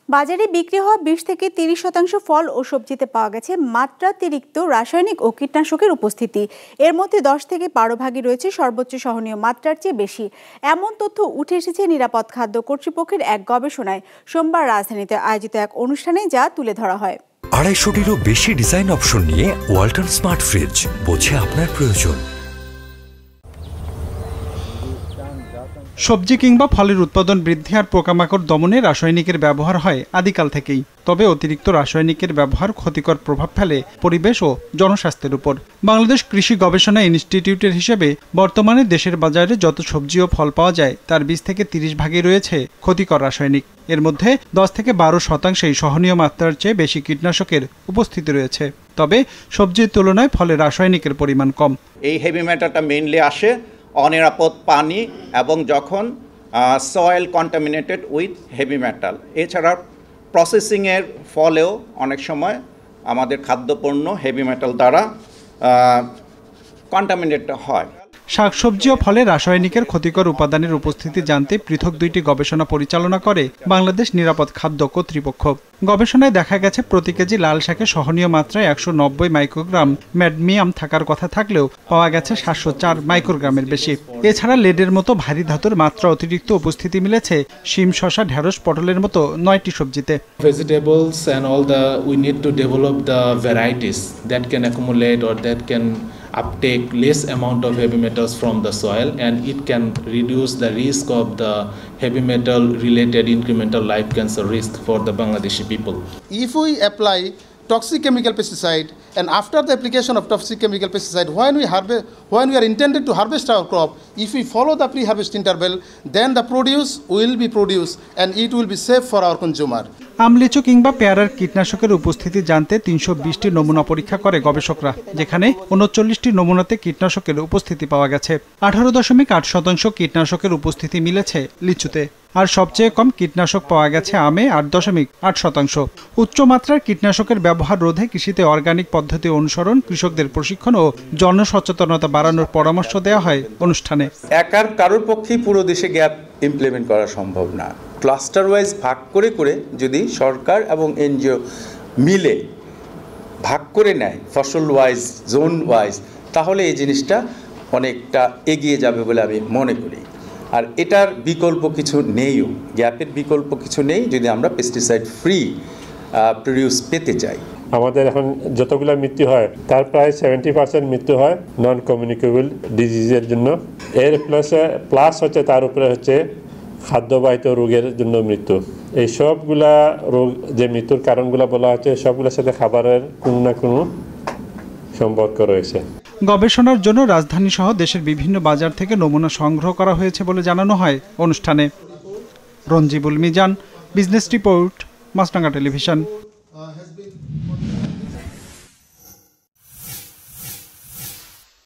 বাজারে বিক্রি হওয়া 20 থেকে 30% ফল ও সবজিতে পাওয়া গেছে মাত্রাতিরিক্ত রাসায়নিক ও কীটনাশকের উপস্থিতি। এর মধ্যে 10 থেকে 12 ভাগই রয়েছে সর্বোচ্চ সহনীয় মাত্রার চেয়ে বেশি। এমন তথ্য উঠে এসেছে নিরাপদ খাদ্য কর্তৃপক্ষের এক গবেষণায় সোমবার রাজধানীতে আয়োজিত এক অনুষ্ঠানে, যা তুলে ধরা হয়। 250-টিরও বেশি ডিজাইন অপশন নিয়ে ওয়ালটন স্মার্ট ফ্রিজ, বোঝে আপনার প্রয়োজন। সবজি কিংবা ফলের উৎপাদন বৃদ্ধি আর পোকামাকড় দমনে রাসায়নিকের ব্যবহার হয় আদিকাল থেকেই। তবে অতিরিক্ত রাসায়নিকের ব্যবহার ক্ষতিকর প্রভাব ফেলে পরিবেশ ও জনস্বাস্থ্যের উপর। বাংলাদেশ কৃষি গবেষণা ইনস্টিটিউটের হিসেবে বর্তমানে দেশের বাজারে যত সবজি ও ফল পাওয়া যায় তার 20 থেকে 30 ভাগই রয়েছে ক্ষতিকর রাসায়নিক। এর মধ্যে 10 থেকে 12% সহনীয় মাত্রার চেয়ে বেশি কীটনাশকের উপস্থিতি রয়েছে। তবে সবজির তুলনায় ফলে রাসায়নিকের পরিমাণ কম। এই হেভি মেটালটা মেইনলি আসে অনিরাপদ পানি এবং যখন soil contaminated with heavy metal. এছাড়া প্রসেসিংয়ের ফলেও অনেক সময় আমাদের খাদ্যপণ্য হেভি মেটাল দ্বারা কন্টামিনেটেড হয়। শাকসবজি ও ফলে রাসায়নিকের ক্ষতিকর উপাদানের উপস্থিতি জানতে পৃথক 2টি গবেষণা পরিচালনা করে বাংলাদেশ নিরাপদ খাদ্য কর্তৃপক্ষ। গবেষণায় দেখা গেছে প্রতি কেজি লাল শাকে সহনীয় মাত্রায় 190 মাইক্রোগ্রাম ম্যাডমিয়াম থাকার কথা থাকলেও পাওয়া গেছে 704 মাইক্রোগ্রামের বেশি। এছাড়া লেডের মতো ভারী ধাতুর মাত্রা অতিরিক্ত উপস্থিতি মিলেছে শিম, শসা, ঢেঁড়স, পটলের মতো 9টি সবজিতে। Vegetables and all we need to develop the varieties that can accumulate or that can uptake less amount of heavy metals from the soil, and it can reduce the risk of the heavy metal related incremental life cancer risk for the Bangladeshi people. If we apply toxic chemical pesticide, and after the application of toxic chemical pesticide, when we are intended to harvest our crop, if we follow the pre-harvest interval, then the produce will be produced and it will be safe for our consumer. আমলিচু কিংবা পেয়ারার কীটনাশকের উপস্থিতি জানতে 320টি নমুনা পরীক্ষা করে গবেষকরা, যেখানে 39টি নমুনাতে কীটনাশকের উপস্থিতি পাওয়া গেছে। 18.8% কীটনাশকের উপস্থিতি মিলেছে লিচুতে, আর সবচেয়ে কম কীটনাশক পাওয়া গেছে আমে 8.8%। উচ্চমাত্রার কীটনাশকের ব্যবহার রোধে কৃষিতে অর্গানিক পদ্ধতি অনুসরণ, কৃষকদের প্রশিক্ষণ ও জনসচেতনতা বাড়ানোর পরামর্শ দেওয়া হয় অনুষ্ঠানে। একার কারোর পক্ষেই পুরো দেশে গ্যাপ ইমপ্লিমেন্ট করা সম্ভব না। ক্লাস্টার ওয়াইজ ভাগ করে করে যদি সরকার এবং এনজিও মিলে ভাগ করে নেয় ফসল ওয়াইজ, জোন ওয়াইজ, তাহলে এই জিনিসটা অনেকটা এগিয়ে যাবে বলে আমি মনে করি। আর এটার বিকল্প কিছু নেইও, গ্যাপের বিকল্প কিছু নেই যদি আমরা পেস্টিসাইড ফ্রি প্রডিউস পেতে চাই। আমাদের এখন যতগুলো মৃত্যু হয় তার প্রায় 70% মৃত্যু হয় নন কমিউনিকেবল ডিজিজের জন্য। এর প্লাস হচ্ছে তার উপরে হচ্ছে খাদ্যবাহিত রোগের জন্য মৃত্যু। এই সবগুলা রোগ যে মৃত্যুর কারণগুলো বলা হচ্ছে, সবগুলোর সাথে খাবারের কোনো না কোনো সম্পর্ক রয়েছে। গবেষণার জন্য রাজধানী সহ দেশের বিভিন্ন বাজার থেকে নমুনা সংগ্রহ করা হয়েছে বলে জানানো হয় অনুষ্ঠানে। রঞ্জিবুল মিজান, বিজনেস রিপোর্ট, মাছরাঙা টেলিভিশন।